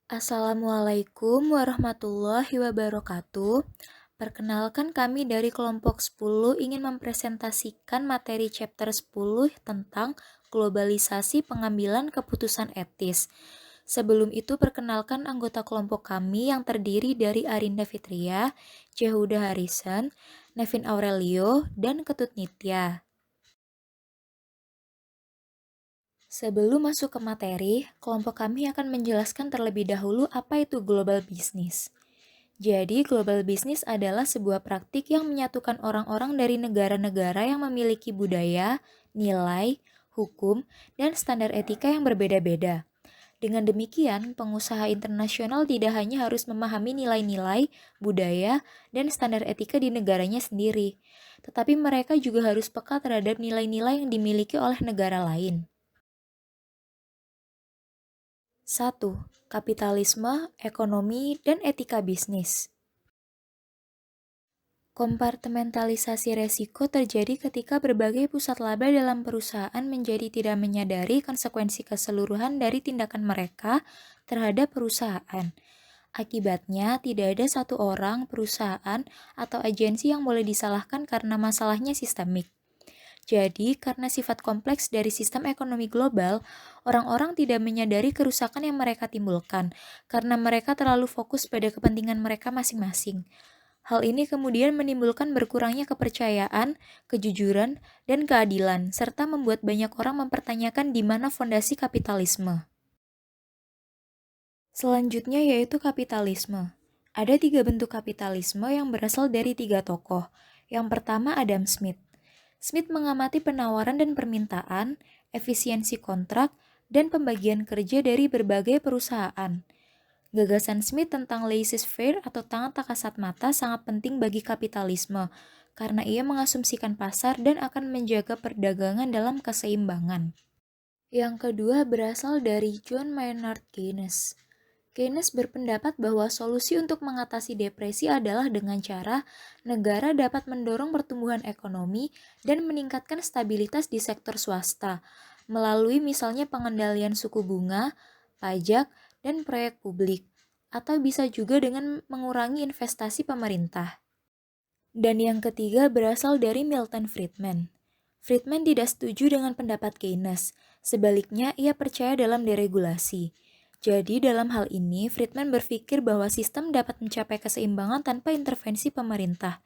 Assalamualaikum warahmatullahi wabarakatuh. Perkenalkan kami dari kelompok 10 ingin mempresentasikan materi chapter 10 tentang globalisasi pengambilan keputusan etis. Sebelum itu perkenalkan anggota kelompok kami yang terdiri dari Arinda Fitria, Jehuda Harrison, Nevin Aurelio, dan Ketut Nitya. Sebelum masuk ke materi, kelompok kami akan menjelaskan terlebih dahulu apa itu global business. Jadi, global business adalah sebuah praktik yang menyatukan orang-orang dari negara-negara yang memiliki budaya, nilai, hukum, dan standar etika yang berbeda-beda. Dengan demikian, pengusaha internasional tidak hanya harus memahami nilai-nilai, budaya, dan standar etika di negaranya sendiri, tetapi mereka juga harus peka terhadap nilai-nilai yang dimiliki oleh negara lain. 1. Kapitalisme, ekonomi, dan etika bisnis. Kompartementalisasi resiko terjadi ketika berbagai pusat laba dalam perusahaan menjadi tidak menyadari konsekuensi keseluruhan dari tindakan mereka terhadap perusahaan. Akibatnya, tidak ada satu orang, perusahaan, atau agensi yang boleh disalahkan karena masalahnya sistemik. Jadi, karena sifat kompleks dari sistem ekonomi global, orang-orang tidak menyadari kerusakan yang mereka timbulkan karena mereka terlalu fokus pada kepentingan mereka masing-masing. Hal ini kemudian menimbulkan berkurangnya kepercayaan, kejujuran, dan keadilan, serta membuat banyak orang mempertanyakan di mana fondasi kapitalisme. Selanjutnya yaitu kapitalisme. Ada 3 bentuk kapitalisme yang berasal dari 3 tokoh. Yang pertama Adam Smith. Smith mengamati penawaran dan permintaan, efisiensi kontrak, dan pembagian kerja dari berbagai perusahaan. Gagasan Smith tentang laissez-faire atau tangan tak kasat mata sangat penting bagi kapitalisme, karena ia mengasumsikan pasar dan akan menjaga perdagangan dalam keseimbangan. Yang kedua berasal dari John Maynard Keynes. Keynes berpendapat bahwa solusi untuk mengatasi depresi adalah dengan cara negara dapat mendorong pertumbuhan ekonomi dan meningkatkan stabilitas di sektor swasta, melalui misalnya pengendalian suku bunga, pajak, dan proyek publik, atau bisa juga dengan mengurangi investasi pemerintah. Dan yang ketiga berasal dari Milton Friedman. Friedman tidak setuju dengan pendapat Keynes, sebaliknya ia percaya dalam deregulasi. Jadi dalam hal ini, Friedman berpikir bahwa sistem dapat mencapai keseimbangan tanpa intervensi pemerintah.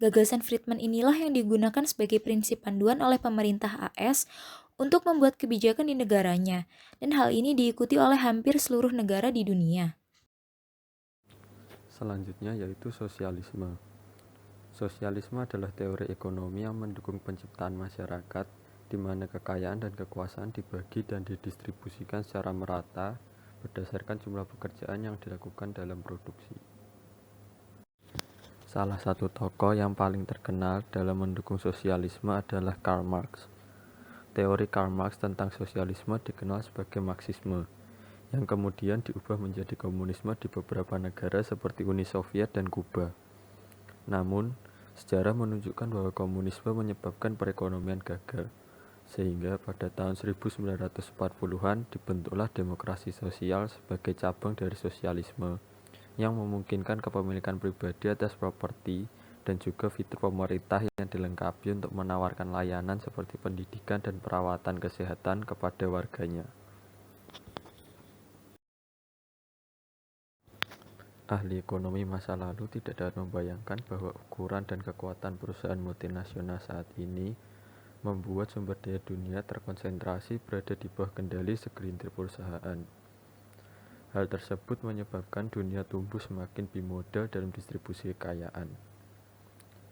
Gagasan Friedman inilah yang digunakan sebagai prinsip panduan oleh pemerintah AS untuk membuat kebijakan di negaranya, dan hal ini diikuti oleh hampir seluruh negara di dunia. Selanjutnya yaitu sosialisme. Sosialisme adalah teori ekonomi yang mendukung penciptaan masyarakat di mana kekayaan dan kekuasaan dibagi dan didistribusikan secara merata berdasarkan jumlah pekerjaan yang dilakukan dalam produksi. Salah satu tokoh yang paling terkenal dalam mendukung sosialisme adalah Karl Marx. Teori Karl Marx tentang sosialisme dikenal sebagai Marxisme, yang kemudian diubah menjadi komunisme di beberapa negara seperti Uni Soviet dan Kuba. Namun, sejarah menunjukkan bahwa komunisme menyebabkan perekonomian gagal, sehingga pada tahun 1940-an dibentuklah demokrasi sosial sebagai cabang dari sosialisme, yang memungkinkan kepemilikan pribadi atas properti dan juga fitur pemerintah yang dilengkapi untuk menawarkan layanan seperti pendidikan dan perawatan kesehatan kepada warganya. Ahli ekonomi masa lalu tidak dapat membayangkan bahwa ukuran dan kekuatan perusahaan multinasional saat ini membuat sumber daya dunia terkonsentrasi berada di bawah kendali segelintir perusahaan. Hal tersebut menyebabkan dunia tumbuh semakin bimodal dalam distribusi kekayaan.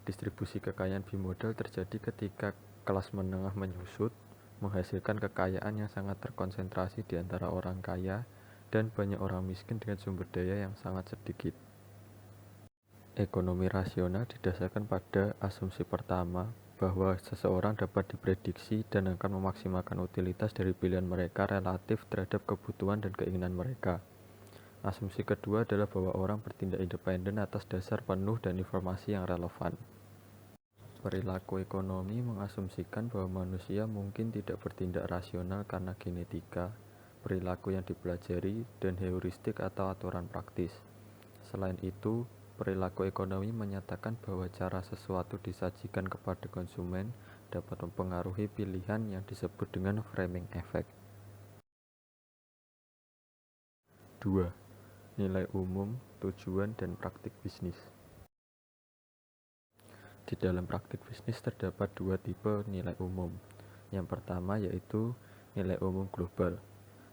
Distribusi kekayaan bimodal terjadi ketika kelas menengah menyusut, menghasilkan kekayaan yang sangat terkonsentrasi di antara orang kaya dan banyak orang miskin dengan sumber daya yang sangat sedikit. Ekonomi rasional didasarkan pada asumsi pertama bahwa seseorang dapat diprediksi dan akan memaksimalkan utilitas dari pilihan mereka relatif terhadap kebutuhan dan keinginan mereka. Asumsi kedua adalah bahwa orang bertindak independen atas dasar penuh dan informasi yang relevan. Perilaku ekonomi mengasumsikan bahwa manusia mungkin tidak bertindak rasional karena genetika, perilaku yang dipelajari, dan heuristik atau aturan praktis. Selain itu, perilaku ekonomi menyatakan bahwa cara sesuatu disajikan kepada konsumen dapat mempengaruhi pilihan yang disebut dengan framing effect. 2. Nilai umum, tujuan, dan praktik bisnis. Di dalam praktik bisnis terdapat dua tipe nilai umum. Yang pertama yaitu nilai umum global.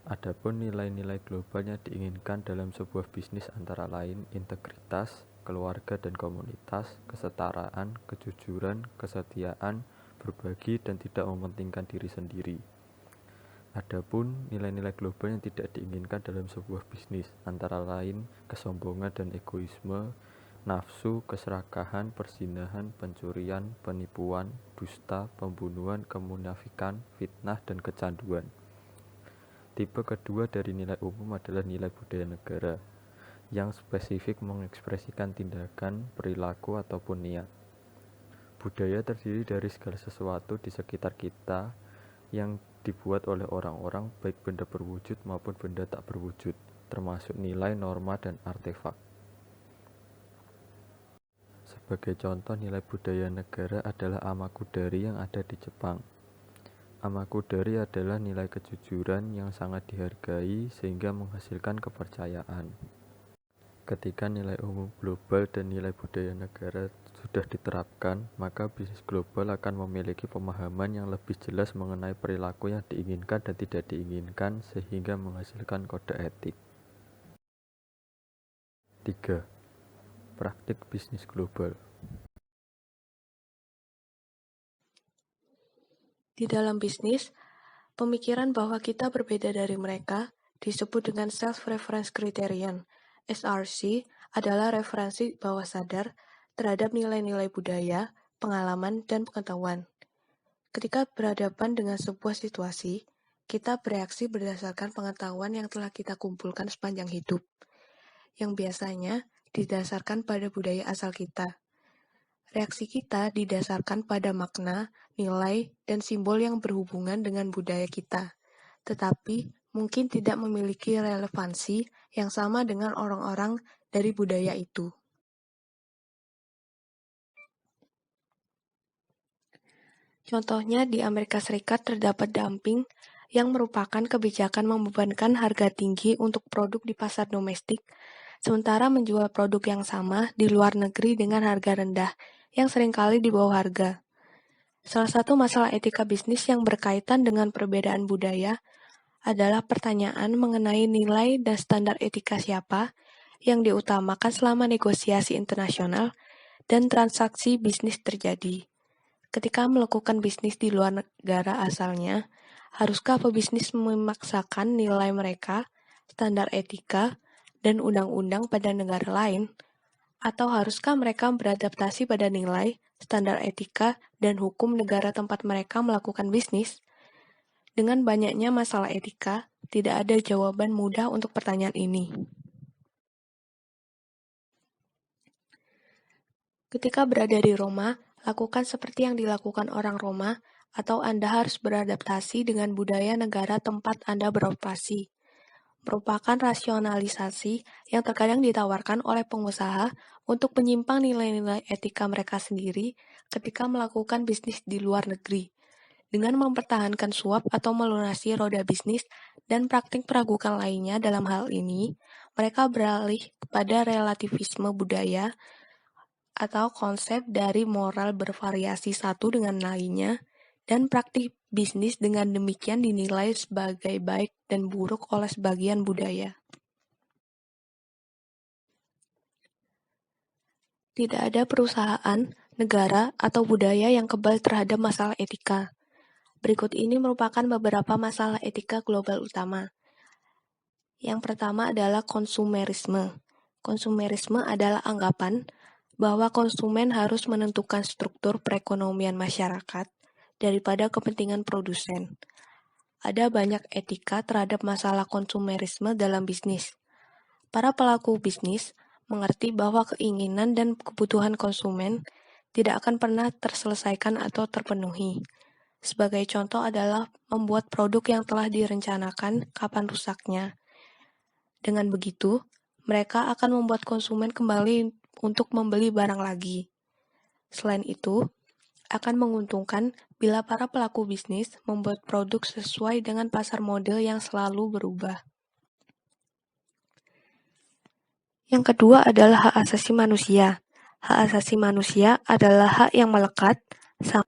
Adapun nilai-nilai global yang diinginkan dalam sebuah bisnis antara lain integritas, keluarga dan komunitas, kesetaraan, kejujuran, kesetiaan, berbagi, dan tidak mementingkan diri sendiri. Adapun nilai-nilai global yang tidak diinginkan dalam sebuah bisnis antara lain kesombongan dan egoisme, nafsu, keserakahan, perzinahan, pencurian, penipuan, dusta, pembunuhan, kemunafikan, fitnah, dan kecanduan. Tipe kedua dari nilai umum adalah nilai budaya negara, yang spesifik mengekspresikan tindakan, perilaku, ataupun niat. Budaya terdiri dari segala sesuatu di sekitar kita yang dibuat oleh orang-orang, baik benda berwujud maupun benda tak berwujud, termasuk nilai, norma, dan artefak. Sebagai contoh nilai budaya negara adalah Amakudari yang ada di Jepang. Amakudari adalah nilai kejujuran yang sangat dihargai sehingga menghasilkan kepercayaan. Ketika nilai umum global dan nilai budaya negara sudah diterapkan, maka bisnis global akan memiliki pemahaman yang lebih jelas mengenai perilaku yang diinginkan dan tidak diinginkan sehingga menghasilkan kode etik. 3. Praktik bisnis global. Di dalam bisnis, pemikiran bahwa kita berbeda dari mereka disebut dengan Self-Reference Criterion. SRC adalah referensi bawah sadar terhadap nilai-nilai budaya, pengalaman, dan pengetahuan. Ketika berhadapan dengan sebuah situasi, kita bereaksi berdasarkan pengetahuan yang telah kita kumpulkan sepanjang hidup, yang biasanya didasarkan pada budaya asal kita. Reaksi kita didasarkan pada makna, nilai, dan simbol yang berhubungan dengan budaya kita, tetapi mungkin tidak memiliki relevansi yang sama dengan orang-orang dari budaya itu. Contohnya di Amerika Serikat terdapat dumping yang merupakan kebijakan membebankan harga tinggi untuk produk di pasar domestik, sementara menjual produk yang sama di luar negeri dengan harga rendah yang seringkali di bawah harga. Salah satu masalah etika bisnis yang berkaitan dengan perbedaan budaya adalah pertanyaan mengenai nilai dan standar etika siapa yang diutamakan selama negosiasi internasional dan transaksi bisnis terjadi. Ketika melakukan bisnis di luar negara asalnya, haruskah pebisnis memaksakan nilai mereka, standar etika, dan undang-undang pada negara lain? Atau haruskah mereka beradaptasi pada nilai, standar etika, dan hukum negara tempat mereka melakukan bisnis? Dengan banyaknya masalah etika, tidak ada jawaban mudah untuk pertanyaan ini. Ketika berada di Roma, lakukan seperti yang dilakukan orang Roma, atau Anda harus beradaptasi dengan budaya negara tempat Anda beroperasi. Merupakan rasionalisasi yang terkadang ditawarkan oleh pengusaha untuk menyimpang nilai-nilai etika mereka sendiri ketika melakukan bisnis di luar negeri, dengan mempertahankan suap atau melunasi roda bisnis dan praktik peragukan lainnya. Dalam hal ini, mereka beralih kepada relativisme budaya atau konsep dari moral bervariasi satu dengan lainnya, dan praktik bisnis dengan demikian dinilai sebagai baik dan buruk oleh sebagian budaya. Tidak ada perusahaan, negara, atau budaya yang kebal terhadap masalah etika. Berikut ini merupakan beberapa masalah etika global utama. Yang pertama adalah konsumerisme. Konsumerisme adalah anggapan bahwa konsumen harus menentukan struktur perekonomian masyarakat daripada kepentingan produsen. Ada banyak etika terhadap masalah konsumerisme dalam bisnis. Para pelaku bisnis mengerti bahwa keinginan dan kebutuhan konsumen tidak akan pernah terselesaikan atau terpenuhi. Sebagai contoh adalah membuat produk yang telah direncanakan kapan rusaknya. Dengan begitu, mereka akan membuat konsumen kembali untuk membeli barang lagi. Selain itu, akan menguntungkan bila para pelaku bisnis membuat produk sesuai dengan pasar model yang selalu berubah. Yang kedua adalah hak asasi manusia. Hak asasi manusia adalah hak yang melekat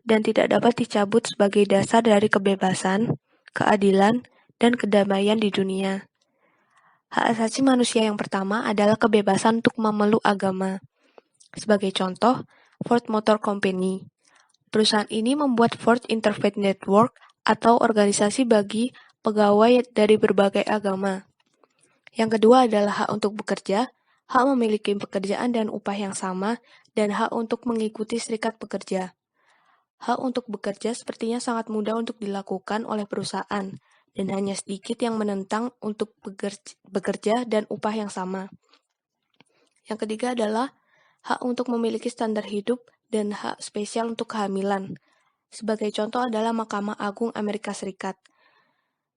dan tidak dapat dicabut sebagai dasar dari kebebasan, keadilan, dan kedamaian di dunia. Hak asasi manusia yang pertama adalah kebebasan untuk memeluk agama. Sebagai contoh, Ford Motor Company. Perusahaan ini membuat Ford Interfaith Network atau organisasi bagi pegawai dari berbagai agama. Yang kedua adalah hak untuk bekerja, hak memiliki pekerjaan dan upah yang sama, dan hak untuk mengikuti serikat pekerja. Hak untuk bekerja sepertinya sangat mudah untuk dilakukan oleh perusahaan, dan hanya sedikit yang menentang untuk bekerja dan upah yang sama. Yang ketiga adalah hak untuk memiliki standar hidup dan hak spesial untuk kehamilan. Sebagai contoh adalah Mahkamah Agung Amerika Serikat,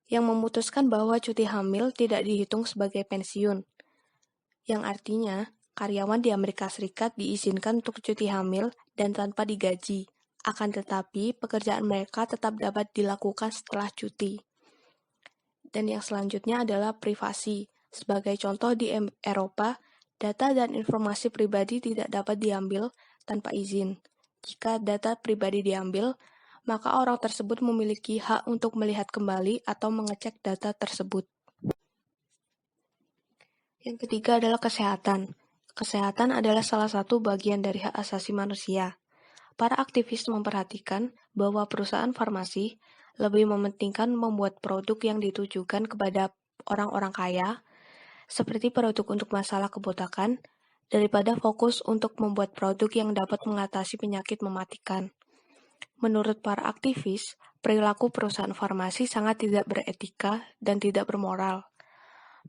yang memutuskan bahwa cuti hamil tidak dihitung sebagai pensiun, yang artinya karyawan di Amerika Serikat diizinkan untuk cuti hamil dan tanpa digaji, akan tetapi pekerjaan mereka tetap dapat dilakukan setelah cuti. Dan yang selanjutnya adalah privasi. Sebagai contoh di Eropa, data dan informasi pribadi tidak dapat diambil tanpa izin. Jika data pribadi diambil, maka orang tersebut memiliki hak untuk melihat kembali atau mengecek data tersebut. Yang ketiga adalah kesehatan. Kesehatan adalah salah satu bagian dari hak asasi manusia. Para aktivis memperhatikan bahwa perusahaan farmasi lebih mementingkan membuat produk yang ditujukan kepada orang-orang kaya, seperti produk untuk masalah kebotakan, daripada fokus untuk membuat produk yang dapat mengatasi penyakit mematikan. Menurut para aktivis, perilaku perusahaan farmasi sangat tidak beretika dan tidak bermoral.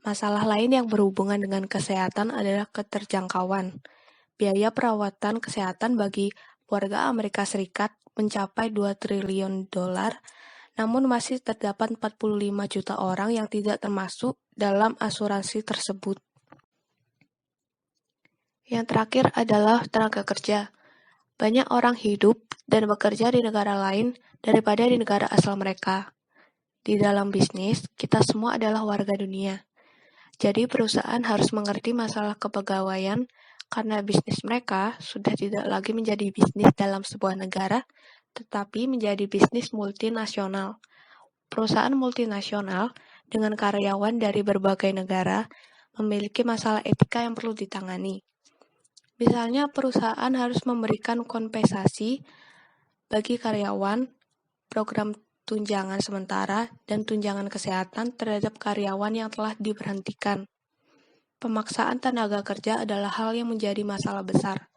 Masalah lain yang berhubungan dengan kesehatan adalah keterjangkauan. Biaya perawatan kesehatan bagi warga Amerika Serikat mencapai 2 triliun dolar, namun masih terdapat 45 juta orang yang tidak termasuk dalam asuransi tersebut. Yang terakhir adalah tenaga kerja. Banyak orang hidup dan bekerja di negara lain daripada di negara asal mereka. Di dalam bisnis, kita semua adalah warga dunia. Jadi perusahaan harus mengerti masalah kepegawaian karena bisnis mereka sudah tidak lagi menjadi bisnis dalam sebuah negara, tetapi menjadi bisnis multinasional. Perusahaan multinasional dengan karyawan dari berbagai negara memiliki masalah etika yang perlu ditangani. Misalnya, perusahaan harus memberikan kompensasi bagi karyawan, program tunjangan sementara, dan tunjangan kesehatan terhadap karyawan yang telah diberhentikan. Pemaksaan tenaga kerja adalah hal yang menjadi masalah besar.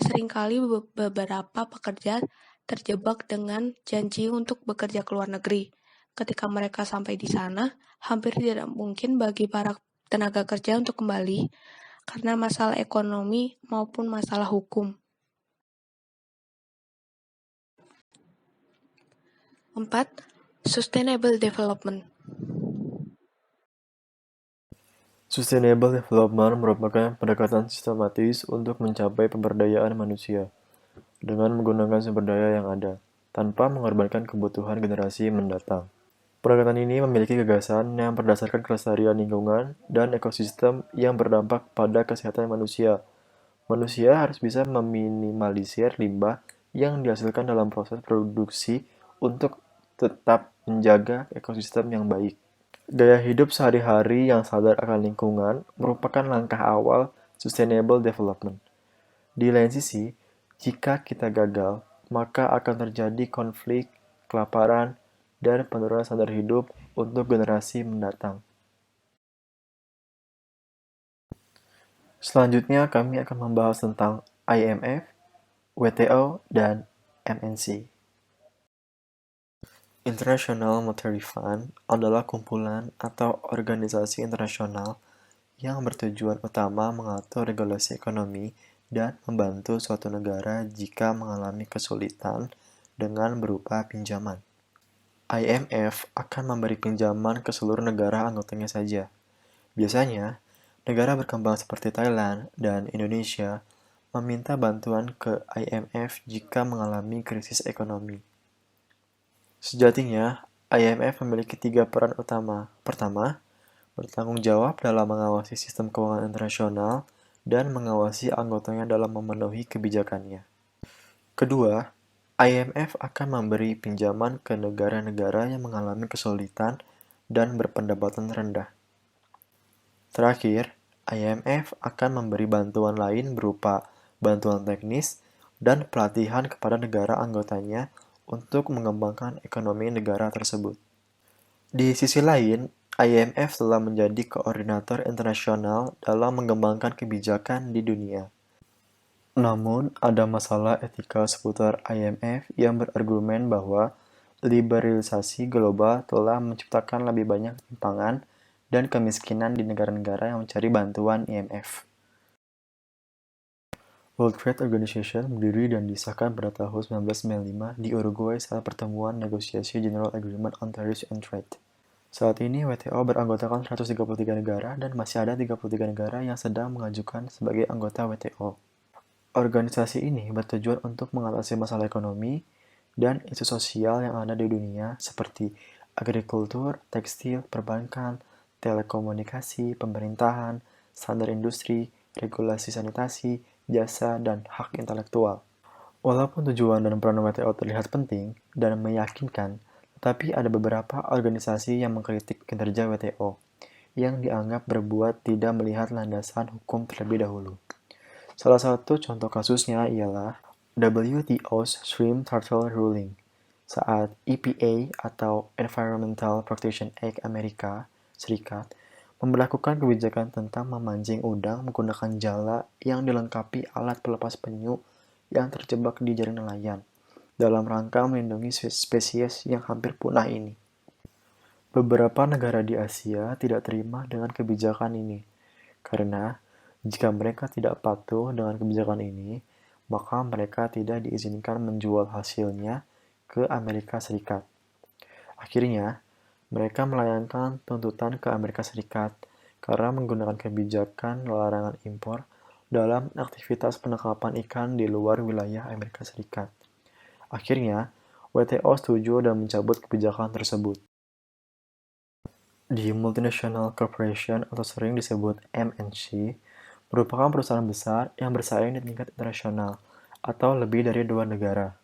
Seringkali beberapa pekerja terjebak dengan janji untuk bekerja ke luar negeri. Ketika mereka sampai di sana, hampir tidak mungkin bagi para tenaga kerja untuk kembali karena masalah ekonomi maupun masalah hukum. 4. Sustainable Development. Sustainable development merupakan pendekatan sistematis untuk mencapai pemberdayaan manusia dengan menggunakan sumber daya yang ada, tanpa mengorbankan kebutuhan generasi mendatang. Pendekatan ini memiliki gagasan yang berdasarkan kelestarian lingkungan dan ekosistem yang berdampak pada kesehatan manusia. Manusia harus bisa meminimalisir limbah yang dihasilkan dalam proses produksi untuk tetap menjaga ekosistem yang baik. Gaya hidup sehari-hari yang sadar akan lingkungan merupakan langkah awal sustainable development. Di lain sisi, jika kita gagal, maka akan terjadi konflik, kelaparan, dan penurunan standar hidup untuk generasi mendatang. Selanjutnya, kami akan membahas tentang IMF, WTO, dan MNC. International Monetary Fund adalah kumpulan atau organisasi internasional yang bertujuan utama mengatur regulasi ekonomi dan membantu suatu negara jika mengalami kesulitan dengan berupa pinjaman. IMF akan memberi pinjaman ke seluruh negara anggotanya saja. Biasanya, negara berkembang seperti Thailand dan Indonesia meminta bantuan ke IMF jika mengalami krisis ekonomi. Sejatinya, IMF memiliki 3 peran utama. Pertama, bertanggung jawab dalam mengawasi sistem keuangan internasional dan mengawasi anggotanya dalam memenuhi kebijakannya. Kedua, IMF akan memberi pinjaman ke negara-negara yang mengalami kesulitan dan berpendapatan rendah. Terakhir, IMF akan memberi bantuan lain berupa bantuan teknis dan pelatihan kepada negara anggotanya untuk mengembangkan ekonomi negara tersebut. Di sisi lain, IMF telah menjadi koordinator internasional dalam mengembangkan kebijakan di dunia. Namun, ada masalah etika seputar IMF yang berargumen bahwa liberalisasi global telah menciptakan lebih banyak ketimpangan dan kemiskinan di negara-negara yang mencari bantuan IMF. World Trade Organization berdiri dan disahkan pada tahun 1995 di Uruguay saat pertemuan negosiasi General Agreement on Tariffs and Trade. Saat ini, WTO beranggotakan 133 negara dan masih ada 33 negara yang sedang mengajukan sebagai anggota WTO. Organisasi ini bertujuan untuk mengatasi masalah ekonomi dan isu sosial yang ada di dunia seperti agrikultur, tekstil, perbankan, telekomunikasi, pemerintahan, standar industri, regulasi sanitasi, jasa, dan hak intelektual. Walaupun tujuan dan peran WTO terlihat penting dan meyakinkan, tetapi ada beberapa organisasi yang mengkritik kinerja WTO, yang dianggap berbuat tidak melihat landasan hukum terlebih dahulu. Salah satu contoh kasusnya ialah WTO's Shrimp Turtle Ruling, saat EPA atau Environmental Protection Act Amerika Serikat memberlakukan kebijakan tentang memancing udang menggunakan jala yang dilengkapi alat pelepas penyu yang terjebak di jaring nelayan, dalam rangka melindungi spesies yang hampir punah ini. Beberapa negara di Asia tidak terima dengan kebijakan ini, karena jika mereka tidak patuh dengan kebijakan ini, maka mereka tidak diizinkan menjual hasilnya ke Amerika Serikat. Akhirnya, mereka melayangkan tuntutan ke Amerika Serikat karena menggunakan kebijakan larangan impor dalam aktivitas penangkapan ikan di luar wilayah Amerika Serikat. Akhirnya, WTO setuju dan mencabut kebijakan tersebut. Di Multinational Corporation atau sering disebut MNC, merupakan perusahaan besar yang bersaing di tingkat internasional atau lebih dari 2 negara.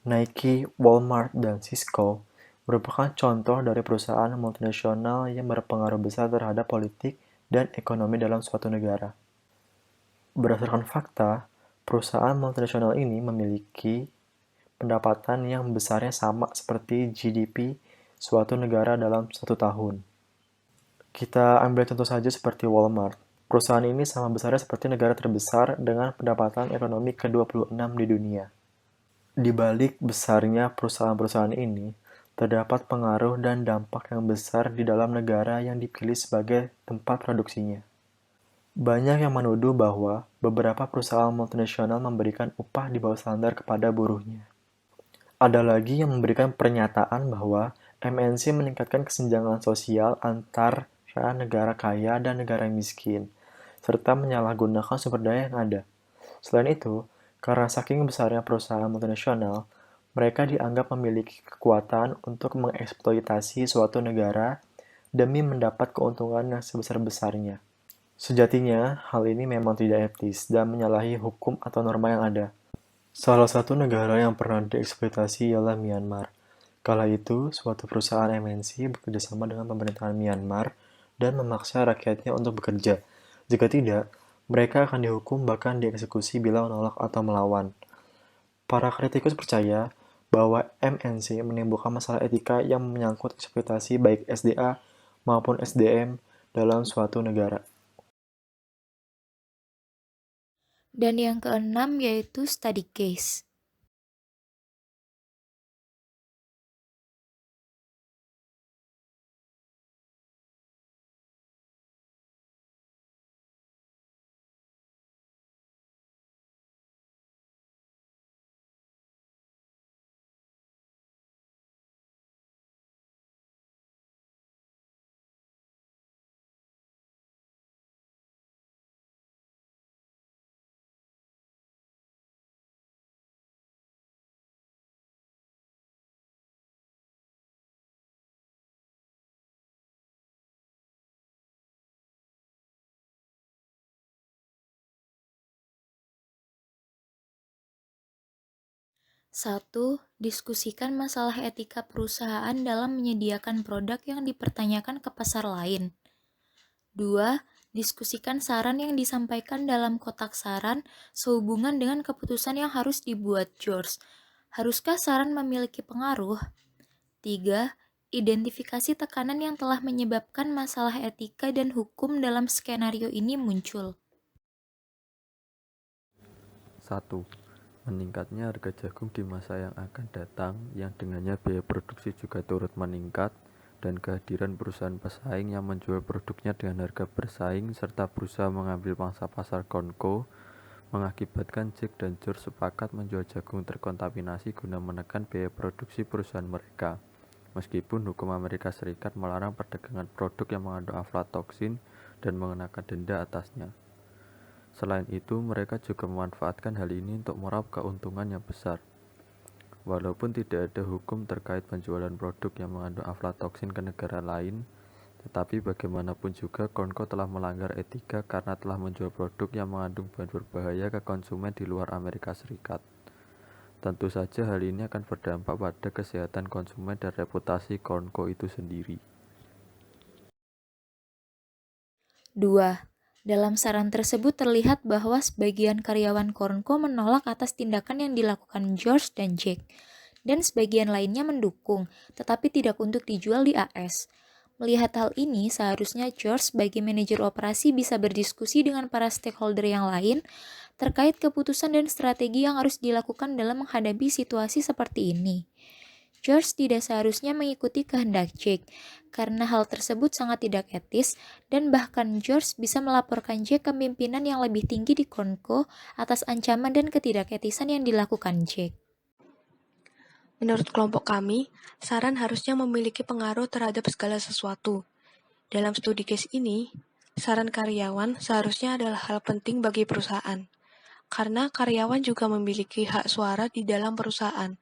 Nike, Walmart, dan Cisco merupakan contoh dari perusahaan multinasional yang berpengaruh besar terhadap politik dan ekonomi dalam suatu negara. Berdasarkan fakta, perusahaan multinasional ini memiliki pendapatan yang besarnya sama seperti GDP suatu negara dalam 1 tahun. Kita ambil contoh saja seperti Walmart. Perusahaan ini sama besarnya seperti negara terbesar dengan pendapatan ekonomi ke-26 di dunia. Di balik besarnya perusahaan-perusahaan ini, terdapat pengaruh dan dampak yang besar di dalam negara yang dipilih sebagai tempat produksinya. Banyak yang menuduh bahwa beberapa perusahaan multinasional memberikan upah di bawah standar kepada buruhnya. Ada lagi yang memberikan pernyataan bahwa MNC meningkatkan kesenjangan sosial antara negara kaya dan negara miskin, serta menyalahgunakan sumber daya yang ada. Selain itu, karena saking besarnya perusahaan multinasional, mereka dianggap memiliki kekuatan untuk mengeksploitasi suatu negara demi mendapat keuntungan yang sebesar-besarnya. Sejatinya, hal ini memang tidak etis dan menyalahi hukum atau norma yang ada. Salah satu negara yang pernah dieksploitasi ialah Myanmar. Kala itu, suatu perusahaan MNC bekerjasama dengan pemerintahan Myanmar dan memaksa rakyatnya untuk bekerja. Jika tidak, mereka akan dihukum bahkan dieksekusi bila menolak atau melawan. Para kritikus percaya bahwa MNC menimbulkan masalah etika yang menyangkut eksploitasi baik SDA maupun SDM dalam suatu negara. Dan yang keenam yaitu study case. 1. Diskusikan masalah etika perusahaan dalam menyediakan produk yang dipertanyakan ke pasar lain. 2. Diskusikan saran yang disampaikan dalam kotak saran sehubungan dengan keputusan yang harus dibuat George. Haruskah saran memiliki pengaruh? 3. Identifikasi tekanan yang telah menyebabkan masalah etika dan hukum dalam skenario ini muncul. 1. Meningkatnya harga jagung di masa yang akan datang, yang dengannya biaya produksi juga turut meningkat, dan kehadiran perusahaan pesaing yang menjual produknya dengan harga bersaing serta berusaha mengambil pangsa pasar Konko mengakibatkan Jack dan George sepakat menjual jagung terkontaminasi guna menekan biaya produksi perusahaan mereka. Meskipun hukum Amerika Serikat melarang perdagangan produk yang mengandung aflatoksin dan mengenakan denda atasnya. Selain itu, mereka juga memanfaatkan hal ini untuk meraup keuntungan yang besar. Walaupun tidak ada hukum terkait penjualan produk yang mengandung aflatoksin ke negara lain, tetapi bagaimanapun juga Konko telah melanggar etika karena telah menjual produk yang mengandung bahan berbahaya ke konsumen di luar Amerika Serikat. Tentu saja hal ini akan berdampak pada kesehatan konsumen dan reputasi Konko itu sendiri. 2. Dalam saran tersebut terlihat bahwa sebagian karyawan Konko menolak atas tindakan yang dilakukan George dan Jack, dan sebagian lainnya mendukung, tetapi tidak untuk dijual di AS. Melihat hal ini, seharusnya George sebagai manajer operasi bisa berdiskusi dengan para stakeholder yang lain terkait keputusan dan strategi yang harus dilakukan dalam menghadapi situasi seperti ini. George tidak seharusnya mengikuti kehendak Jack, karena hal tersebut sangat tidak etis, dan bahkan George bisa melaporkan Jack ke pimpinan yang lebih tinggi di Konko atas ancaman dan ketidaketisan yang dilakukan Jack. Menurut kelompok kami, saran harusnya memiliki pengaruh terhadap segala sesuatu. Dalam studi case ini, saran karyawan seharusnya adalah hal penting bagi perusahaan, karena karyawan juga memiliki hak suara di dalam perusahaan.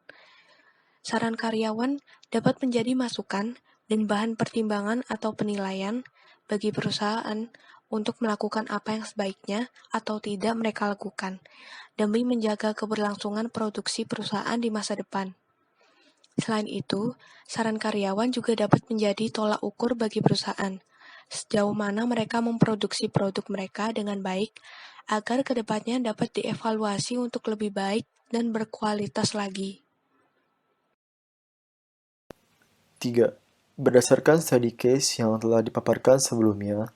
Saran karyawan dapat menjadi masukan dan bahan pertimbangan atau penilaian bagi perusahaan untuk melakukan apa yang sebaiknya atau tidak mereka lakukan, demi menjaga keberlangsungan produksi perusahaan di masa depan. Selain itu, saran karyawan juga dapat menjadi tolak ukur bagi perusahaan, sejauh mana mereka memproduksi produk mereka dengan baik, agar kedepannya dapat dievaluasi untuk lebih baik dan berkualitas lagi. 3. Berdasarkan studi case yang telah dipaparkan sebelumnya,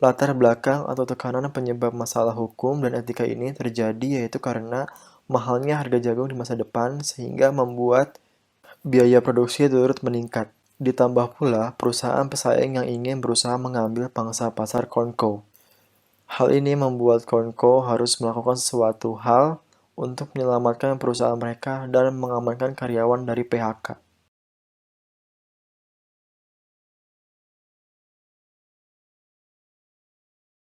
latar belakang atau tekanan penyebab masalah hukum dan etika ini terjadi yaitu karena mahalnya harga jagung di masa depan sehingga membuat biaya produksi turut meningkat. Ditambah pula perusahaan pesaing yang ingin berusaha mengambil pangsa pasar Konko. Hal ini membuat Konko harus melakukan sesuatu hal untuk menyelamatkan perusahaan mereka dan mengamankan karyawan dari PHK.